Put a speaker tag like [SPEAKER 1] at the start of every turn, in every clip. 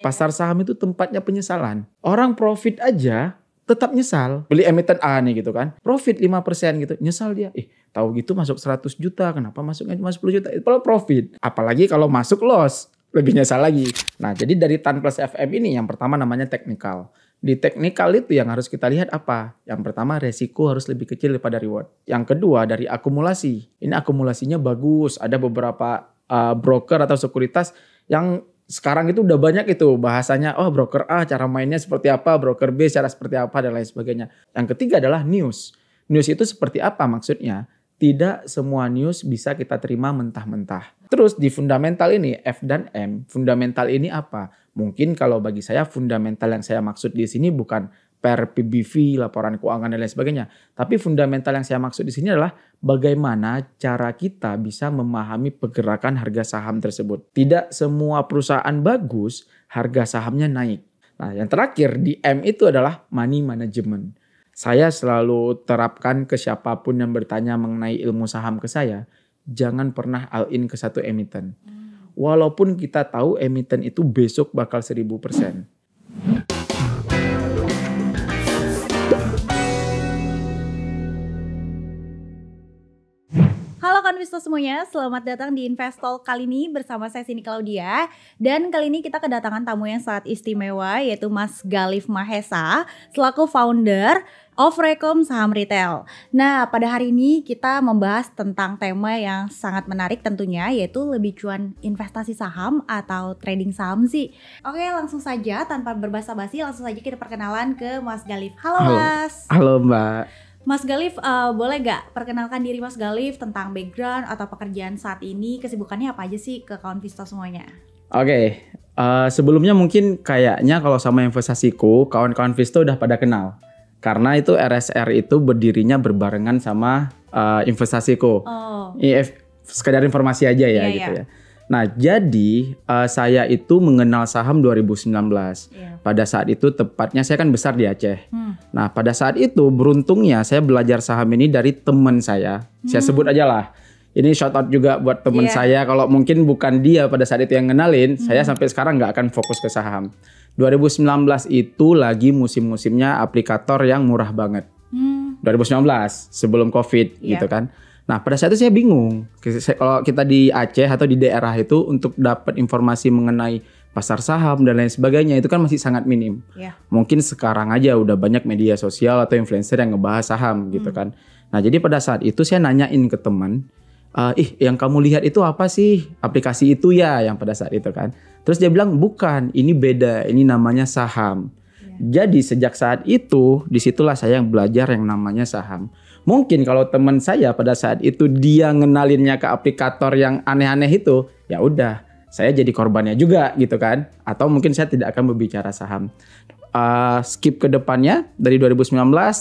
[SPEAKER 1] Pasar saham itu tempatnya penyesalan. Orang profit aja tetap nyesal. Beli emiten A nih gitu kan. Profit 5% gitu. Nyesal dia. Tahu gitu masuk 100 juta. Kenapa masuknya cuma 10 juta? Itu kalau profit. Apalagi kalau masuk loss. Lebih nyesal lagi. Nah, jadi dari TAN plus FM ini yang pertama namanya technical. Di technical itu yang harus kita lihat apa? Yang pertama resiko harus lebih kecil daripada reward. Yang kedua dari akumulasi. Ini akumulasinya bagus. Ada beberapa broker atau sekuritas yang sekarang itu udah banyak itu bahasanya. Oh, broker A cara mainnya seperti apa, broker B cara seperti apa dan lain sebagainya. Yang ketiga adalah news. News itu seperti apa maksudnya? Tidak semua news bisa kita terima mentah-mentah. Terus di fundamental ini F dan M, fundamental ini apa? Mungkin kalau bagi saya fundamental yang saya maksud di sini bukan per PBV, laporan keuangan dan lain sebagainya. Tapi fundamental yang saya maksud di sini adalah bagaimana cara kita bisa memahami pergerakan harga saham tersebut. Tidak semua perusahaan bagus, harga sahamnya naik. Nah, yang terakhir di M itu adalah money management. Saya selalu terapkan ke siapapun yang bertanya mengenai ilmu saham ke saya, jangan pernah all in ke satu emiten. Walaupun kita tahu emiten itu besok bakal 1000%.
[SPEAKER 2] Halo Konvisto semuanya, selamat datang di Investol kali ini bersama saya Cindy Claudia. Dan kali ini kita kedatangan tamu yang sangat istimewa yaitu Mas Galif Mahesa selaku founder of Rekom Saham Retail. Nah, pada hari ini kita membahas tentang tema yang sangat menarik tentunya, yaitu lebih cuan investasi saham atau trading saham sih. Oke, langsung saja tanpa berbasa-basi, langsung saja kita perkenalan ke Mas Galif. Halo Mas.
[SPEAKER 1] Halo Mbak.
[SPEAKER 2] Mas Galif, boleh gak perkenalkan diri Mas Galif tentang background atau pekerjaan saat ini, kesibukannya apa aja sih ke kawan Visto semuanya?
[SPEAKER 1] Oke, sebelumnya mungkin kayaknya kalau sama investasiku, kawan-kawan Visto udah pada kenal. Karena itu RSR itu berdirinya berbarengan sama investasiku. Sekedar informasi aja ya gitu ya. Nah, jadi saya itu mengenal saham 2019. Pada saat itu tepatnya saya kan besar di Aceh. Nah, pada saat itu beruntungnya saya belajar saham ini dari teman saya. Saya sebut aja lah. Ini shout out juga buat teman saya. Kalau mungkin bukan dia pada saat itu yang ngenalin, saya sampai sekarang nggak akan fokus ke saham. 2019 itu lagi musim-musimnya aplikator yang murah banget. 2019 sebelum COVID gitu kan. Nah, pada saat itu saya bingung. Kalau kita di Aceh atau di daerah itu untuk dapat informasi mengenai pasar saham dan lain sebagainya itu kan masih sangat minim. Mungkin sekarang aja udah banyak media sosial atau influencer yang ngebahas saham gitu kan. Nah, jadi pada saat itu saya nanyain ke teman, yang kamu lihat itu apa sih? Aplikasi itu ya yang pada saat itu kan. Terus dia bilang bukan, ini beda, ini namanya saham. Jadi sejak saat itu disitulah saya belajar yang namanya saham. Mungkin kalau teman saya pada saat itu dia ngenalinnya ke aplikator yang aneh-aneh itu, ya udah saya jadi korbannya juga gitu kan. Atau mungkin saya tidak akan berbicara saham. Skip ke depannya dari 2019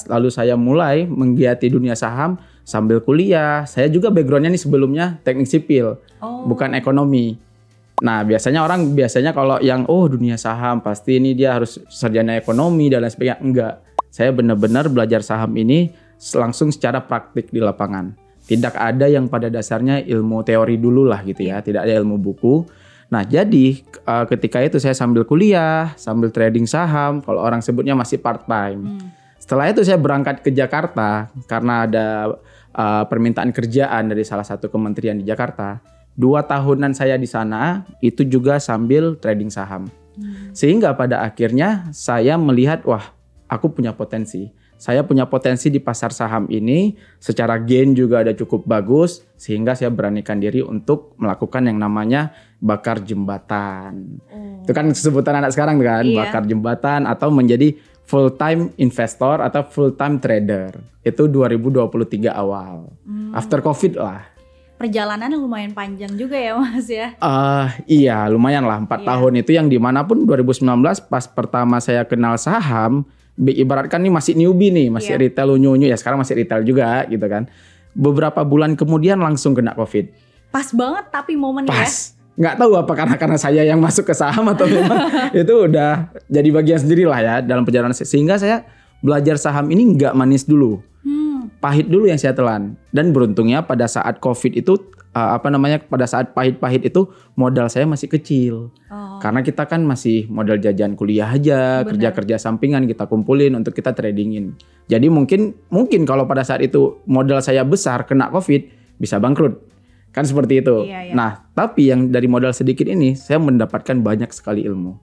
[SPEAKER 1] lalu saya mulai menggiati dunia saham sambil kuliah. Saya juga backgroundnya nih sebelumnya teknik sipil, bukan ekonomi. Nah, biasanya kalau yang dunia saham pasti ini dia harus sarjana ekonomi dan lain sebagainya. Enggak. Saya benar-benar belajar saham ini langsung secara praktik di lapangan. Tidak ada yang pada dasarnya ilmu teori dulu lah gitu ya. Tidak ada ilmu buku. Nah, jadi ketika itu saya sambil kuliah, sambil trading saham. Kalau orang sebutnya masih part time. Setelah itu saya berangkat ke Jakarta karena ada permintaan kerjaan dari salah satu kementerian di Jakarta. 2 tahunan saya di sana itu juga sambil trading saham. Sehingga pada akhirnya saya melihat, wah, aku punya potensi. Saya punya potensi di pasar saham ini, secara gain juga ada cukup bagus, sehingga saya beranikan diri untuk melakukan yang namanya bakar jembatan. Itu kan sebutan anak sekarang kan, bakar jembatan atau menjadi full time investor atau full time trader. Itu 2023 awal. After COVID lah.
[SPEAKER 2] Perjalanan lumayan panjang juga ya Mas ya?
[SPEAKER 1] Iya, lumayan lah 4 tahun itu yang dimanapun 2019 pas pertama saya kenal saham, ibaratkan nih masih newbie nih, masih retail unyu-unyu ya, sekarang masih retail juga gitu kan. Beberapa bulan kemudian langsung kena COVID.
[SPEAKER 2] Pas banget tapi momennya.
[SPEAKER 1] Pas. Nggak tahu apa karena saya yang masuk ke saham atau memang itu udah jadi bagian sendiri lah ya dalam perjalanan saya. Sehingga saya belajar saham ini nggak manis dulu. pahit dulu yang saya telan. Dan beruntungnya pada saat COVID itu pada saat pahit-pahit itu modal saya masih kecil. Karena kita kan masih modal jajan kuliah aja, kerja-kerja sampingan kita kumpulin untuk kita tradingin. Jadi mungkin kalau pada saat itu modal saya besar kena COVID bisa bangkrut. Kan seperti itu.
[SPEAKER 2] Iya.
[SPEAKER 1] Nah, tapi yang dari modal sedikit ini saya mendapatkan banyak sekali ilmu.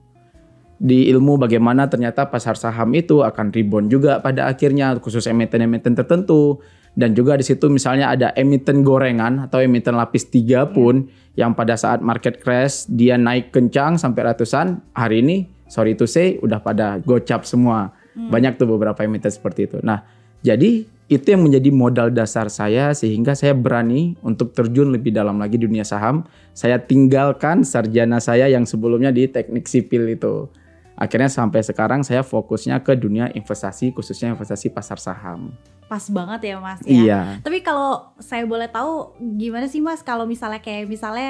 [SPEAKER 1] Di ilmu bagaimana ternyata pasar saham itu akan rebound juga pada akhirnya, khusus emiten-emiten tertentu. Dan juga di situ misalnya ada emiten gorengan atau emiten lapis 3 pun yang pada saat market crash dia naik kencang sampai ratusan, hari ini sorry to say udah pada gocap semua. Banyak tuh beberapa emiten seperti itu. Nah, jadi itu yang menjadi modal dasar saya sehingga saya berani untuk terjun lebih dalam lagi di dunia saham. Saya tinggalkan sarjana saya yang sebelumnya di teknik sipil itu. Akhirnya sampai sekarang saya fokusnya ke dunia investasi, khususnya investasi pasar saham.
[SPEAKER 2] Pas banget ya Mas ya.
[SPEAKER 1] Iya.
[SPEAKER 2] Tapi kalau saya boleh tahu gimana sih Mas kalau misalnya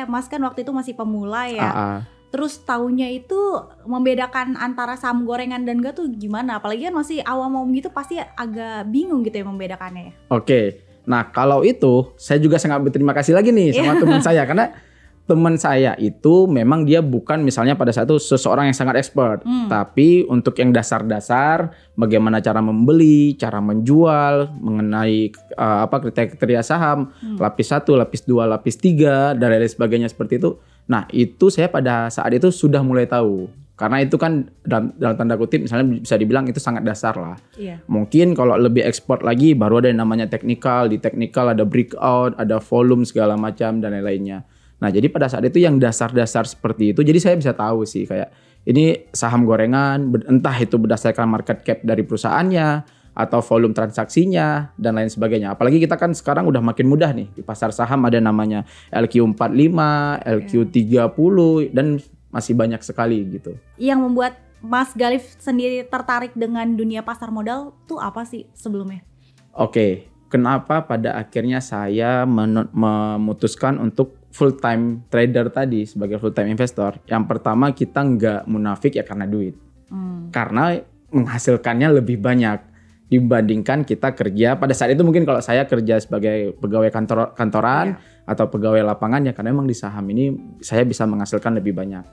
[SPEAKER 2] Mas kan waktu itu masih pemula ya. Terus tahunya itu membedakan antara saham gorengan dan enggak tuh gimana? Apalagi kan masih awam gitu pasti agak bingung gitu ya membedakannya ya.
[SPEAKER 1] Oke. Nah, kalau itu saya juga sangat berterima kasih lagi nih sama teman saya karena teman saya itu memang dia bukan misalnya pada saat itu seseorang yang sangat expert, tapi untuk yang dasar-dasar bagaimana cara membeli, cara menjual, mengenai kriteria saham, lapis 1, lapis 2, lapis 3 dan lain sebagainya seperti itu. Nah, itu saya pada saat itu sudah mulai tahu. Karena itu kan dalam tanda kutip misalnya bisa dibilang itu sangat dasar lah.
[SPEAKER 2] Iya.
[SPEAKER 1] Mungkin kalau lebih expert lagi baru ada yang namanya technical, di technical ada breakout, ada volume segala macam dan lain-lainnya. Nah, jadi pada saat itu yang dasar-dasar seperti itu, jadi saya bisa tahu sih kayak ini saham gorengan, entah itu berdasarkan market cap dari perusahaannya atau volume transaksinya dan lain sebagainya. Apalagi kita kan sekarang udah makin mudah nih di pasar saham ada namanya LQ45, LQ30 dan masih banyak sekali gitu.
[SPEAKER 2] Yang membuat Mas Galif sendiri tertarik dengan dunia pasar modal tuh apa sih sebelumnya?
[SPEAKER 1] Oke, kenapa pada akhirnya saya memutuskan untuk full time trader tadi sebagai full time investor? Yang pertama kita nggak munafik ya karena duit. Karena menghasilkannya lebih banyak dibandingkan kita kerja. Pada saat itu mungkin kalau saya kerja sebagai pegawai kantoran atau pegawai lapangan ya karena memang di saham ini saya bisa menghasilkan lebih banyak.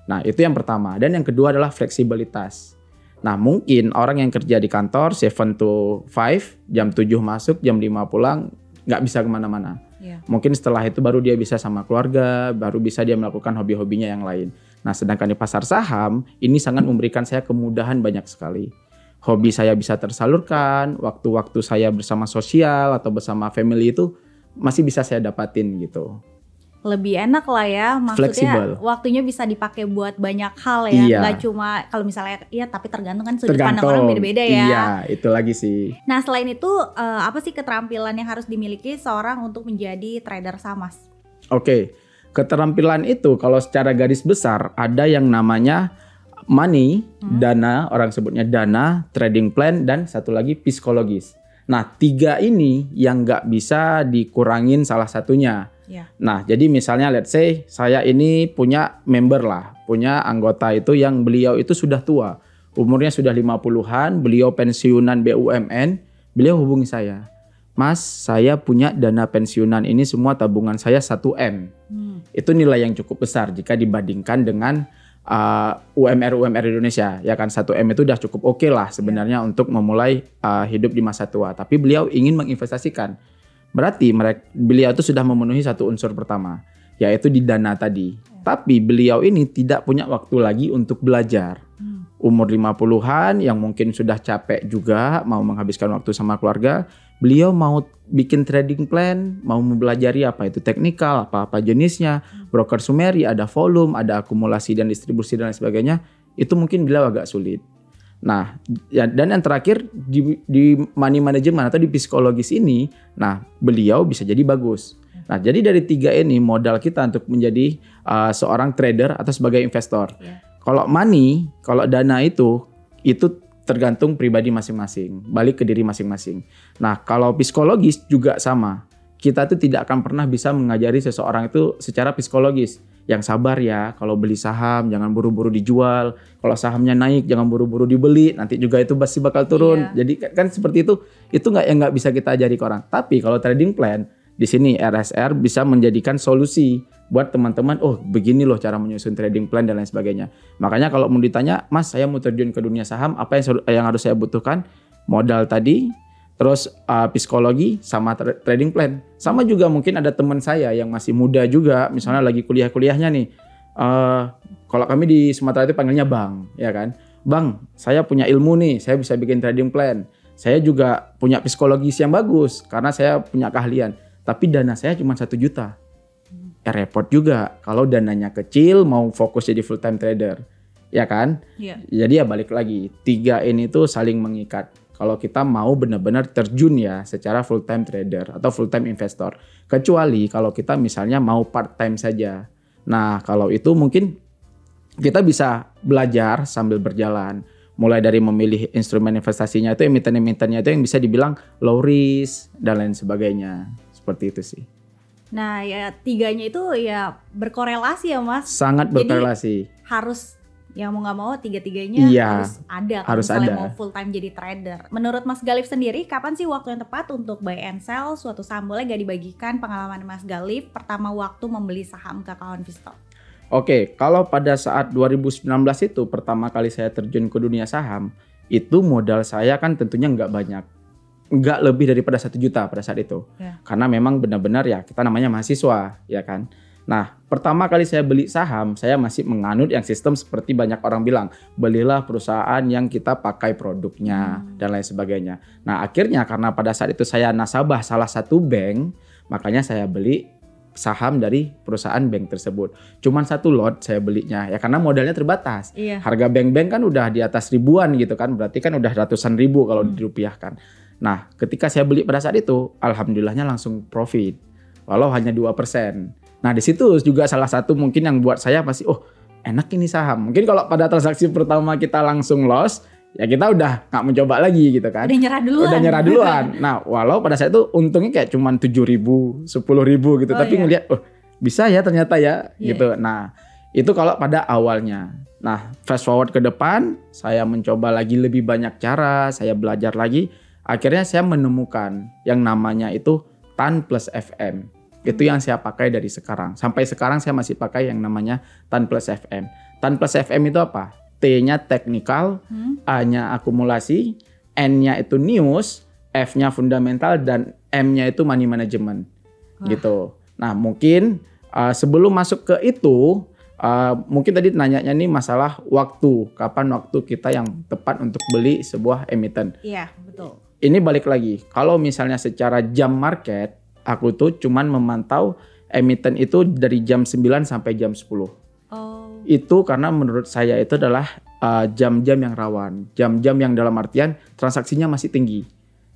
[SPEAKER 1] Nah, itu yang pertama. Dan yang kedua adalah fleksibilitas. Nah, mungkin orang yang kerja di kantor 7 to 5, jam 7 masuk, jam 5 pulang, nggak bisa kemana-mana. Mungkin setelah itu baru dia bisa sama keluarga, baru bisa dia melakukan hobi-hobinya yang lain. Nah, sedangkan di pasar saham, ini sangat memberikan saya kemudahan banyak sekali. Hobi saya bisa tersalurkan, waktu-waktu saya bersama sosial atau bersama family itu masih bisa saya dapatin gitu.
[SPEAKER 2] Lebih enak lah ya, maksudnya
[SPEAKER 1] Flexible.
[SPEAKER 2] Waktunya bisa dipakai buat banyak hal ya, nggak cuma kalau misalnya ya, tapi tergantung kan sudut pandang orang beda-beda ya.
[SPEAKER 1] Iya, itu lagi sih.
[SPEAKER 2] Nah, selain itu apa sih keterampilan yang harus dimiliki seorang untuk menjadi trader saham, Mas?
[SPEAKER 1] Oke, keterampilan itu kalau secara garis besar ada yang namanya money, dana, orang sebutnya dana, trading plan, dan satu lagi psikologis. Nah, 3 ini yang nggak bisa dikurangin salah satunya. Nah, jadi misalnya let's say saya ini punya member lah, punya anggota itu yang beliau itu sudah tua. Umurnya sudah 50-an, beliau pensiunan BUMN, beliau hubungi saya. Mas, saya punya dana pensiunan ini semua tabungan saya 1M. Itu nilai yang cukup besar jika dibandingkan dengan UMR Indonesia. Ya kan 1M itu udah cukup oke lah sebenarnya untuk memulai hidup di masa tua. Tapi beliau ingin menginvestasikan. Berarti beliau itu sudah memenuhi satu unsur pertama, yaitu di dana tadi. Tapi beliau ini tidak punya waktu lagi untuk belajar. Umur 50-an yang mungkin sudah capek juga, mau menghabiskan waktu sama keluarga. Beliau mau bikin trading plan, mau mempelajari apa itu teknikal, apa jenisnya, broker sumeri, ada volume, ada akumulasi dan distribusi dan lain sebagainya. Itu mungkin beliau agak sulit. Nah, dan yang terakhir di money management atau di psikologis ini, nah beliau bisa jadi bagus. Nah, jadi dari 3 ini modal kita untuk menjadi seorang trader atau sebagai investor. Kalau money, kalau dana itu tergantung pribadi masing-masing, balik ke diri masing-masing. Nah, kalau psikologis juga sama. kita tuh tidak akan pernah bisa mengajari seseorang itu secara psikologis. Yang sabar ya, kalau beli saham jangan buru-buru dijual, kalau sahamnya naik jangan buru-buru dibeli, nanti juga itu pasti bakal turun.
[SPEAKER 2] Iya.
[SPEAKER 1] Jadi kan seperti itu nggak bisa kita ajari ke orang. Tapi kalau trading plan di sini RSR bisa menjadikan solusi buat teman-teman. Oh begini loh cara menyusun trading plan dan lain sebagainya. Makanya kalau mau ditanya, Mas saya mau terjun ke dunia saham, apa yang harus saya butuhkan? Modal tadi. Terus psikologi sama trading plan. Sama juga mungkin ada teman saya yang masih muda juga, misalnya lagi kuliahnya nih. Kalau kami di Sumatera itu panggilnya Bang, ya kan? Bang, saya punya ilmu nih, saya bisa bikin trading plan. Saya juga punya psikologis yang bagus karena saya punya keahlian. Tapi dana saya cuma 1 juta. Repot juga kalau dananya kecil mau fokus jadi full time trader, ya kan?
[SPEAKER 2] Iya.
[SPEAKER 1] Jadi ya balik lagi, 3 ini tuh saling mengikat. Kalau kita mau benar-benar terjun ya secara full time trader atau full time investor. Kecuali kalau kita misalnya mau part time saja. Nah kalau itu mungkin kita bisa belajar sambil berjalan. Mulai dari memilih instrumen investasinya itu, emiten-emitennya itu yang bisa dibilang low risk dan lain sebagainya. Seperti itu sih.
[SPEAKER 2] Nah ya 3-nya itu ya berkorelasi ya Mas.
[SPEAKER 1] Sangat berkorelasi.
[SPEAKER 2] Jadi harus ya mau nggak mau 3-tiganya
[SPEAKER 1] Iya,
[SPEAKER 2] harus ada kalau
[SPEAKER 1] harus
[SPEAKER 2] misalnya
[SPEAKER 1] ada.
[SPEAKER 2] mau full time jadi trader. Menurut Mas Galif sendiri, kapan sih waktu yang tepat untuk buy and sell suatu saham? Boleh gak dibagikan pengalaman Mas Galif pertama waktu membeli saham ke kawan Visto?
[SPEAKER 1] Oke, kalau pada saat 2019 itu pertama kali saya terjun ke dunia saham, itu modal saya kan tentunya nggak banyak. Nggak lebih daripada 1 juta pada saat itu.
[SPEAKER 2] Ya.
[SPEAKER 1] Karena memang benar-benar ya kita namanya mahasiswa, ya kan. Nah, pertama kali saya beli saham, saya masih menganut yang sistem seperti banyak orang bilang, belilah perusahaan yang kita pakai produknya dan lain sebagainya. Nah, akhirnya karena pada saat itu saya nasabah salah satu bank, makanya saya beli saham dari perusahaan bank tersebut. Cuman 1 lot saya belinya, ya karena modalnya terbatas.
[SPEAKER 2] Iya.
[SPEAKER 1] Harga bank-bank kan udah di atas ribuan gitu kan, berarti kan udah ratusan ribu kalau dirupiahkan. Nah, ketika saya beli pada saat itu, alhamdulillahnya langsung profit, walau hanya 2%. Nah di situ juga salah satu mungkin yang buat saya masih enak ini saham. Mungkin kalau pada transaksi pertama kita langsung loss, ya kita udah nggak mencoba lagi gitu kan.
[SPEAKER 2] Udah nyerah duluan.
[SPEAKER 1] Nah walau pada saat itu untungnya kayak cuman 7.000, 10.000 gitu. Tapi
[SPEAKER 2] iya.
[SPEAKER 1] ngeliat bisa ya ternyata ya
[SPEAKER 2] Iya.
[SPEAKER 1] gitu. Nah itu kalau pada awalnya. Nah fast forward ke depan, saya mencoba lagi lebih banyak cara, saya belajar lagi. Akhirnya saya menemukan yang namanya itu TAN plus FM. Itu yang saya pakai dari sekarang. Sampai sekarang saya masih pakai yang namanya TAN plus FM. TAN plus FM itu apa? T-nya teknikal, A-nya akumulasi, N-nya itu news, F-nya fundamental, dan M-nya itu money management. Gitu. Nah mungkin sebelum masuk ke itu, mungkin tadi nanyanya nih masalah waktu. Kapan waktu kita yang tepat untuk beli sebuah emiten.
[SPEAKER 2] Iya, betul.
[SPEAKER 1] Ini balik lagi, kalau misalnya secara jam market, aku tuh cuman memantau emiten itu dari jam 9 sampai jam 10. Itu karena menurut saya itu adalah jam-jam yang rawan. Jam-jam yang dalam artian transaksinya masih tinggi.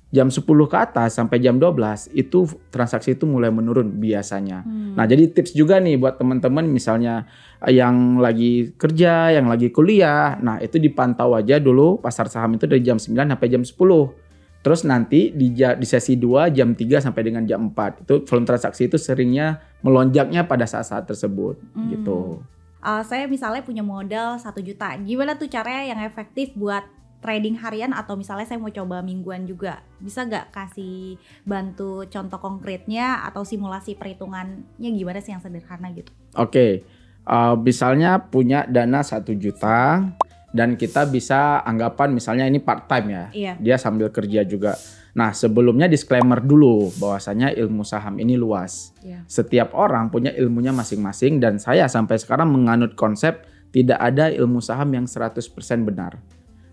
[SPEAKER 1] Jam 10 ke atas sampai jam 12 itu transaksi itu mulai menurun biasanya. Nah jadi tips juga nih buat teman-teman misalnya yang lagi kerja, yang lagi kuliah. Nah itu dipantau aja dulu pasar saham itu dari jam 9 sampai jam 10. Terus nanti di sesi 2 jam 3 sampai dengan jam 4 itu volume transaksi itu seringnya melonjaknya pada saat-saat tersebut gitu.
[SPEAKER 2] Saya misalnya punya modal 1 juta. Gimana tuh caranya yang efektif buat trading harian atau misalnya saya mau coba mingguan juga? Bisa gak kasih bantu contoh konkretnya atau simulasi perhitungannya gimana sih yang sederhana gitu?
[SPEAKER 1] Oke, misalnya punya dana 1 juta. Dan kita bisa anggapan misalnya ini part time ya, dia sambil kerja juga. Nah sebelumnya disclaimer dulu bahwasanya ilmu saham ini luas. Setiap orang punya ilmunya masing-masing dan saya sampai sekarang menganut konsep tidak ada ilmu saham yang 100% benar.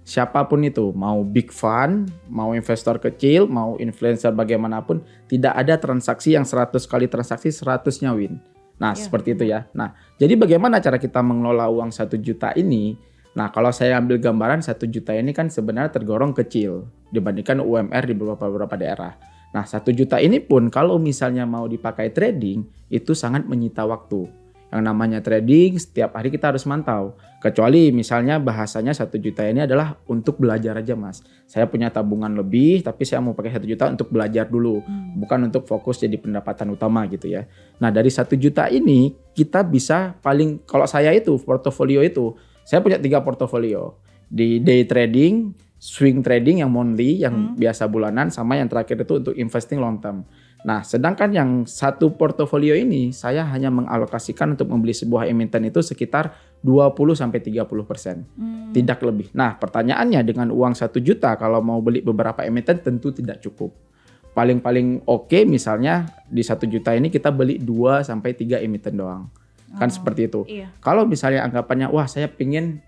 [SPEAKER 1] Siapapun itu, mau big fund, mau investor kecil, mau influencer bagaimanapun, tidak ada transaksi yang 100 kali transaksi 100-nya win. Nah seperti itu ya. Nah jadi bagaimana cara kita mengelola uang 1 juta ini? Nah kalau saya ambil gambaran 1 juta ini kan sebenarnya tergolong kecil dibandingkan UMR di beberapa daerah. Nah 1 juta ini pun kalau misalnya mau dipakai trading itu sangat menyita waktu. Yang namanya trading setiap hari kita harus mantau. Kecuali misalnya bahasanya 1 juta ini adalah untuk belajar aja Mas. Saya punya tabungan lebih tapi saya mau pakai 1 juta untuk belajar dulu. Bukan untuk fokus jadi pendapatan utama gitu ya. Nah dari 1 juta ini kita bisa paling, kalau saya itu portofolio itu, saya punya 3 portofolio. Di day trading, swing trading yang monthly, yang biasa bulanan, sama yang terakhir itu untuk investing long term. Nah, sedangkan yang satu portofolio ini saya hanya mengalokasikan untuk membeli sebuah emiten itu sekitar 20-30%. Tidak lebih. Nah, pertanyaannya dengan uang 1 juta kalau mau beli beberapa emiten tentu tidak cukup. Paling-paling oke misalnya di 1 juta ini kita beli 2-3 emiten doang. Kan seperti itu.
[SPEAKER 2] Iya.
[SPEAKER 1] Kalau misalnya anggapannya, wah saya pingin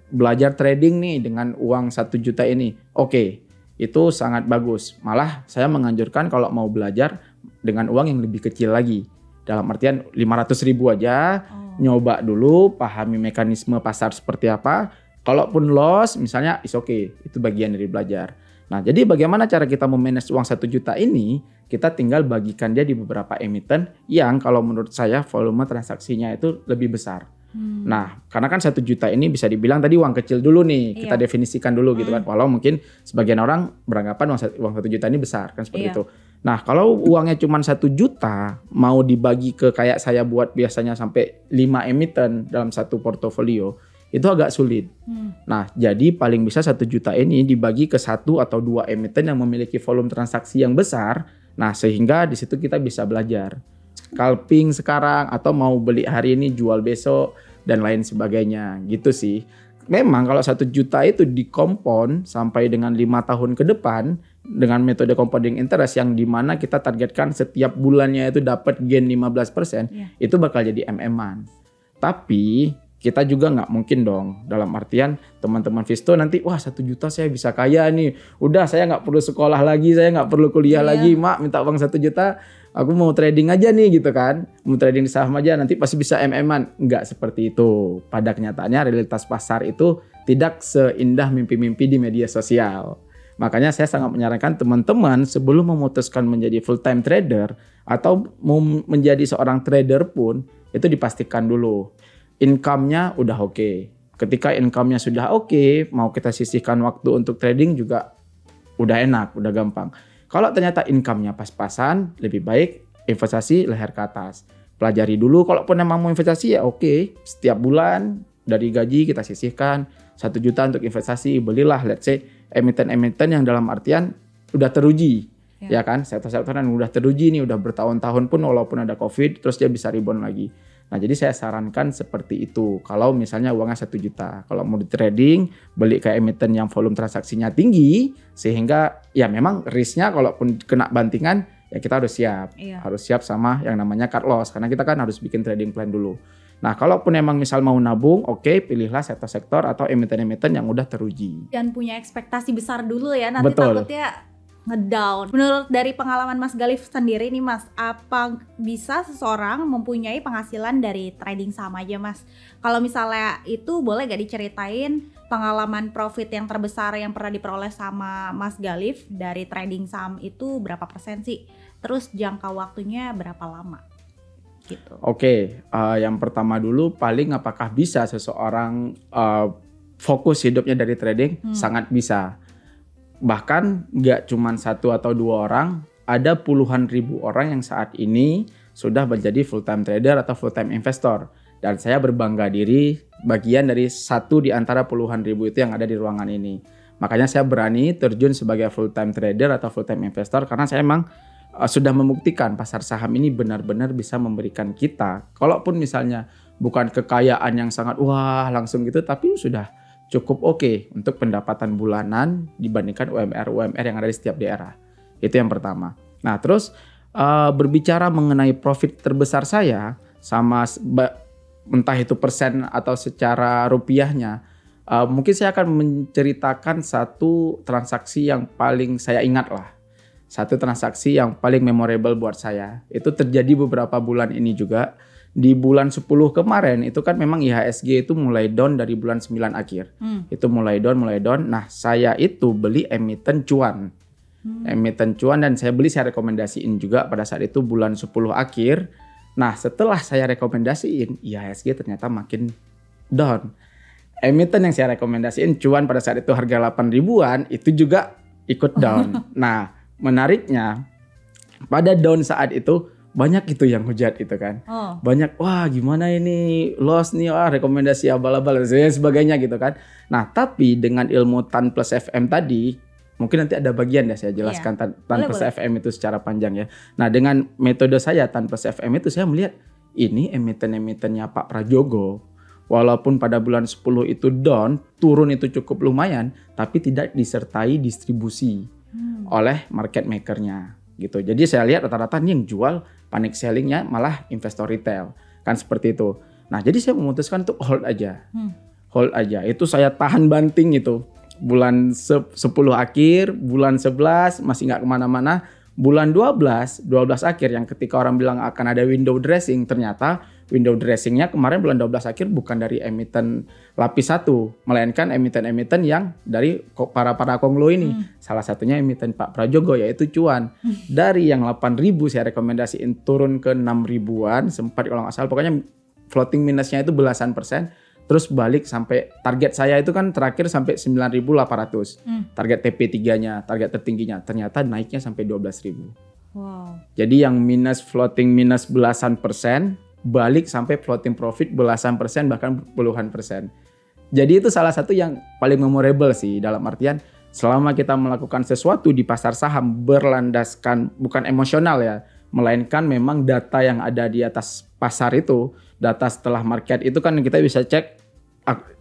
[SPEAKER 1] belajar trading nih dengan uang 1 juta ini. Oke. Itu sangat bagus. Malah saya menganjurkan kalau mau belajar dengan uang yang lebih kecil lagi. Dalam artian 500 ribu aja, nyoba dulu, pahami mekanisme pasar seperti apa. Kalaupun loss misalnya is okay, itu bagian dari belajar. Nah jadi bagaimana cara kita memanage uang 1 juta ini? Kita tinggal bagikan dia di beberapa emiten yang kalau menurut saya volume transaksinya itu lebih besar. Nah, karena kan 1 juta ini bisa dibilang tadi uang kecil dulu nih, kita definisikan dulu gitu kan. Walau mungkin sebagian orang beranggapan uang 1 juta ini besar kan seperti itu. Nah, kalau uangnya cuma 1 juta mau dibagi ke kayak saya buat biasanya sampai 5 emiten dalam satu portofolio, itu agak sulit. Nah, jadi paling bisa 1 juta ini dibagi ke 1 atau 2 emiten yang memiliki volume transaksi yang besar. Nah, sehingga di situ kita bisa belajar. Scalping sekarang atau mau beli hari ini jual besok dan lain sebagainya gitu sih. Memang kalau 1 juta itu dikompon sampai dengan 5 tahun ke depan dengan metode compounding interest yang dimana kita targetkan setiap bulannya itu dapat gain 15%, itu bakal jadi MM-an. Tapi kita juga nggak mungkin dong dalam artian teman-teman Visto nanti wah 1 juta saya bisa kaya nih. Udah saya nggak perlu sekolah lagi, saya nggak perlu kuliah lagi, mak minta uang 1 juta. Aku mau trading aja nih gitu kan. Mau trading di saham aja nanti pasti bisa MM-an. Nggak seperti itu. Pada kenyataannya realitas pasar itu tidak seindah mimpi-mimpi di media sosial. Makanya saya sangat menyarankan teman-teman sebelum memutuskan menjadi full time trader atau mau menjadi seorang trader pun itu dipastikan dulu income-nya udah oke. Ketika income-nya sudah oke, mau kita sisihkan waktu untuk trading juga udah enak, udah gampang. Kalau ternyata income-nya pas-pasan, lebih baik investasi leher ke atas. Pelajari dulu, kalaupun memang mau investasi ya oke. Setiap bulan dari gaji kita sisihkan 1 juta untuk investasi. Belilah let's say emiten-emiten yang dalam artian udah teruji. Ya kan, sektor-sektor yang udah teruji nih, udah bertahun-tahun pun walaupun ada COVID, terus dia bisa rebound lagi. Nah jadi saya sarankan seperti itu. Kalau misalnya uangnya 1 juta. Kalau mau di trading, beli kayak emiten yang volume transaksinya tinggi. Sehingga ya memang risknya kalaupun kena bantingan ya kita harus siap. Harus siap sama yang namanya cut loss. Karena kita kan harus bikin trading plan dulu. Nah kalaupun emang misal mau nabung, oke, pilihlah sektor-sektor atau emiten-emiten yang udah teruji.
[SPEAKER 2] Dan punya ekspektasi besar dulu ya. Nanti takutnya ngedown. Menurut dari pengalaman Mas Galif sendiri nih Mas, apa bisa seseorang mempunyai penghasilan dari trading saham aja Mas? Kalau misalnya itu boleh gak diceritain pengalaman profit yang terbesar yang pernah diperoleh sama Mas Galif dari trading saham itu berapa persen sih? Terus jangka waktunya berapa lama? Gitu.
[SPEAKER 1] Oke, yang pertama dulu paling apakah bisa seseorang fokus hidupnya dari trading? Sangat bisa. Bahkan nggak cuma 1 atau 2 orang, ada puluhan ribu orang yang saat ini sudah menjadi full time trader atau full time investor. Dan saya berbangga diri bagian dari 1 di antara puluhan ribu itu yang ada di ruangan ini. Makanya saya berani terjun sebagai full time trader atau full time investor karena saya emang sudah membuktikan pasar saham ini benar-benar bisa memberikan kita, kalaupun misalnya bukan kekayaan yang sangat wah langsung gitu, tapi sudah cukup oke untuk pendapatan bulanan dibandingkan UMR yang ada di setiap daerah. Itu yang pertama. Nah terus berbicara mengenai profit terbesar saya sama entah itu persen atau secara rupiahnya, mungkin saya akan menceritakan satu transaksi yang paling saya ingat lah. Satu transaksi yang paling memorable buat saya. Itu terjadi beberapa bulan ini juga. Di bulan 10 kemarin itu kan memang IHSG itu mulai down dari bulan 9 akhir. Itu mulai down. Nah saya itu beli emiten cuan. Emiten cuan dan saya beli, saya rekomendasiin juga pada saat itu bulan 10 akhir. Nah setelah saya rekomendasiin, IHSG ternyata makin down. Emiten yang saya rekomendasiin cuan pada saat itu harga 8 ribuan itu juga ikut down. Nah menariknya pada down saat itu banyak itu yang hujat gitu kan. Banyak, wah gimana ini loss nih, wah rekomendasi abal-abal dan sebagainya gitu kan. Nah tapi dengan ilmu TAN plus FM tadi, mungkin nanti ada bagian ya saya jelaskan TAN plus FM itu secara panjang ya. Nah dengan metode saya TAN plus FM itu saya melihat ini emiten-emitennya Pak Prajogo, walaupun pada bulan 10 itu down, turun itu cukup lumayan, tapi tidak disertai distribusi oleh market makernya gitu. Jadi saya lihat rata-rata nih yang jual panic sellingnya malah investor retail kan seperti itu. Nah jadi saya memutuskan untuk hold aja, hold aja. Itu saya tahan banting itu bulan 10 akhir, bulan 11 masih nggak kemana-mana. Bulan 12 akhir yang ketika orang bilang akan ada window dressing, ternyata window dressingnya kemarin bulan 12 akhir bukan dari emiten lapis 1, melainkan emiten-emiten yang dari para konglo ini. Salah satunya emiten Pak Prajogo yaitu cuan. Dari yang 8.000 saya rekomendasiin turun ke 6 ribuan, sempat kalau nggak salah pokoknya floating minusnya itu belasan persen. Terus balik sampai target saya itu kan terakhir sampai 9.800. Target TP3-nya, target tertingginya. Ternyata naiknya sampai 12.000.
[SPEAKER 2] Wow.
[SPEAKER 1] Jadi yang floating minus belasan persen, balik sampai floating profit belasan persen bahkan puluhan persen. Jadi itu salah satu yang paling memorable sih, dalam artian selama kita melakukan sesuatu di pasar saham berlandaskan bukan emosional ya, melainkan memang data yang ada di atas pasar itu, data setelah market itu kan kita bisa cek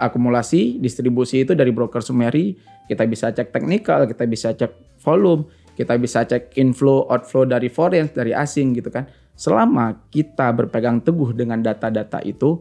[SPEAKER 1] akumulasi, distribusi itu dari broker summary, kita bisa cek teknikal, kita bisa cek volume, kita bisa cek inflow, outflow dari foreign, dari asing gitu kan. Selama kita berpegang teguh dengan data-data itu,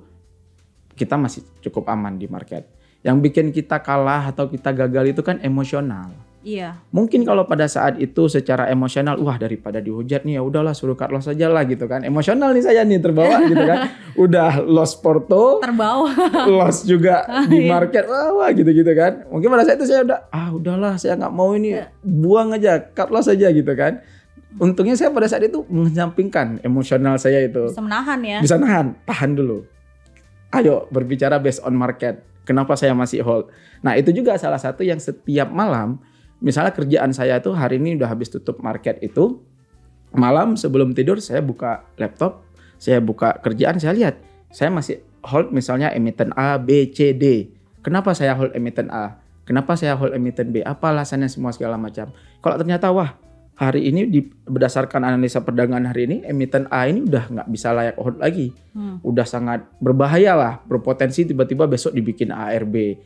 [SPEAKER 1] kita masih cukup aman di market. Yang bikin kita kalah atau kita gagal itu kan emosional.
[SPEAKER 2] Iya.
[SPEAKER 1] Mungkin kalau pada saat itu secara emosional, wah daripada dihujat nih ya udahlah suruh cut loss aja lah gitu kan. Emosional nih saya nih terbawa gitu kan. Udah loss porto,
[SPEAKER 2] terbawa.
[SPEAKER 1] Loss juga di market, wah gitu-gitu kan. Mungkin pada saat itu saya udahlah saya nggak mau ini, buang aja, cut loss aja gitu kan. Untungnya saya pada saat itu menyampingkan emosional saya itu.
[SPEAKER 2] Bisa menahan ya.
[SPEAKER 1] Bisa nahan, tahan dulu. Ayo berbicara based on market. Kenapa saya masih hold? Nah itu juga salah satu yang setiap malam, misalnya kerjaan saya itu hari ini udah habis tutup market itu, malam sebelum tidur saya buka laptop, saya buka kerjaan, saya lihat, saya masih hold misalnya emiten A, B, C, D. Kenapa saya hold emiten A? Kenapa saya hold emiten B? Apa alasannya semua segala macam. Kalau ternyata wah hari ini berdasarkan analisa perdagangan hari ini emiten A ini udah nggak bisa layak hold lagi, udah sangat berbahaya lah, berpotensi tiba-tiba besok dibikin ARB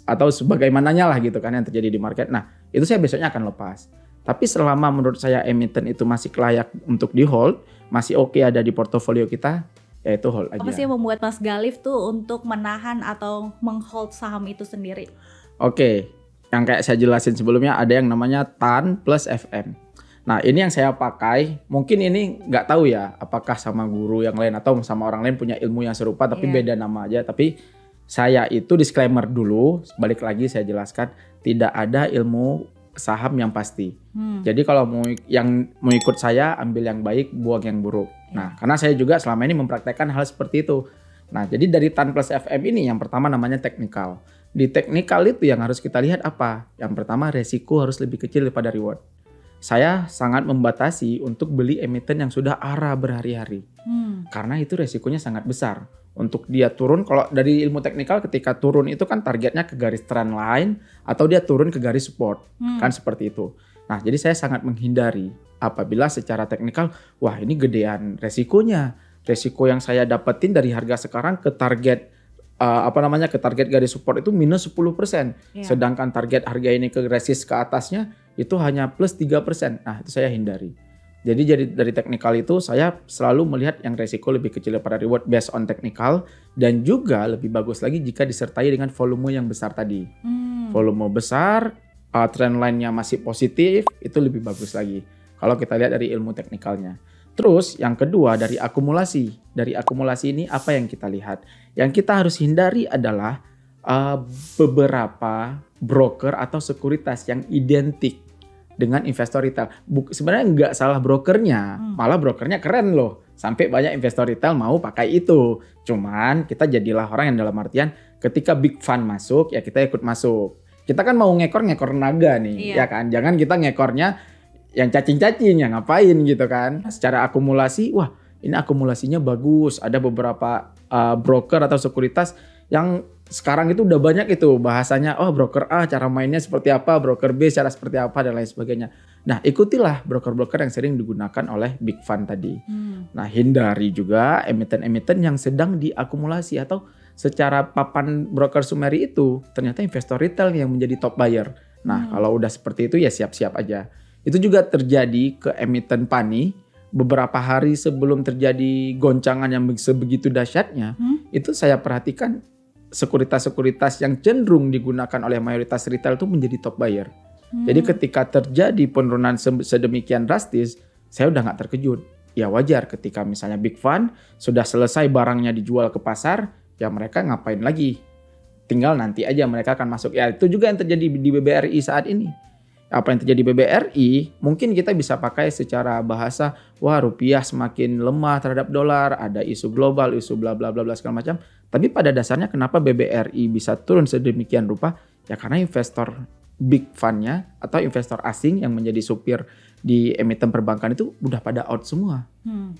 [SPEAKER 1] atau sebagaimananya lah gitu kan yang terjadi di market. Nah itu saya besoknya akan lepas. Tapi selama menurut saya emiten itu masih layak untuk di hold, masih oke ada di portofolio kita, ya itu hold aja.
[SPEAKER 2] Apa sih yang membuat Mas Galif tuh untuk menahan atau menghold saham itu sendiri?
[SPEAKER 1] Oke. Yang kayak saya jelasin sebelumnya ada yang namanya TAN plus FM. Nah ini yang saya pakai, mungkin ini nggak tahu ya apakah sama guru yang lain atau sama orang lain punya ilmu yang serupa tapi beda nama aja. Tapi saya itu disclaimer dulu, balik lagi saya jelaskan, tidak ada ilmu saham yang pasti. Jadi kalau mau ikut saya, ambil yang baik, buang yang buruk. Nah karena saya juga selama ini mempraktekkan hal seperti itu. Nah jadi dari TAN plus FM ini yang pertama namanya teknikal. Di teknikal itu yang harus kita lihat apa? Yang pertama resiko harus lebih kecil daripada reward. Saya sangat membatasi untuk beli emiten yang sudah arah berhari-hari. Karena itu resikonya sangat besar. Untuk dia turun, kalau dari ilmu teknikal ketika turun itu kan targetnya ke garis trend line atau dia turun ke garis support. Kan seperti itu. Nah jadi saya sangat menghindari apabila secara teknikal, wah ini gedean resikonya. Resiko yang saya dapetin dari harga sekarang ke target ke target garis support itu minus 10%. Sedangkan target harga ini ke resist ke atasnya itu hanya plus 3%. Nah, itu saya hindari. Jadi dari teknikal itu saya selalu melihat yang resiko lebih kecil daripada reward based on teknikal, dan juga lebih bagus lagi jika disertai dengan volume yang besar tadi. Volume besar, trend line-nya masih positif, itu lebih bagus lagi. Kalau kita lihat dari ilmu teknikalnya. Terus yang kedua dari akumulasi. Dari akumulasi ini apa yang kita lihat? Yang kita harus hindari adalah beberapa broker atau sekuritas yang identik dengan investor retail. Sebenarnya nggak salah brokernya, malah brokernya keren loh. sampai banyak investor retail mau pakai itu. Cuman kita jadilah orang yang dalam artian ketika big fund masuk ya kita ikut masuk. Kita kan mau ngekor naga nih, ya kan? Jangan kita ngekornya yang cacing-cacing, yang ngapain gitu kan. Secara akumulasi, wah ini akumulasinya bagus. Ada beberapa broker atau sekuritas yang sekarang itu udah banyak itu bahasanya, oh broker A cara mainnya seperti apa, broker B cara seperti apa, dan lain sebagainya. Nah ikutilah broker-broker yang sering digunakan oleh big fund tadi. Nah hindari juga emiten-emiten yang sedang diakumulasi atau secara papan broker Sumeri itu ternyata investor retail yang menjadi top buyer. Nah kalau udah seperti itu ya siap-siap aja. Itu juga terjadi ke emiten PANI beberapa hari sebelum terjadi goncangan yang sebegitu dahsyatnya. Itu saya perhatikan sekuritas-sekuritas yang cenderung digunakan oleh mayoritas retail itu menjadi top buyer. Jadi ketika terjadi penurunan sedemikian drastis, saya udah nggak terkejut. Ya wajar ketika misalnya big fund sudah selesai barangnya dijual ke pasar, ya mereka ngapain lagi? Tinggal nanti aja mereka akan masuk. Ya itu juga yang terjadi di BBRI saat ini. Apa yang terjadi di BBRI, mungkin kita bisa pakai secara bahasa, wah rupiah semakin lemah terhadap dolar, ada isu global, isu bla bla bla segala macam. Tapi pada dasarnya kenapa BBRI bisa turun sedemikian rupa? Ya karena investor big fund-nya atau investor asing yang menjadi supir di emiten perbankan itu udah pada out semua.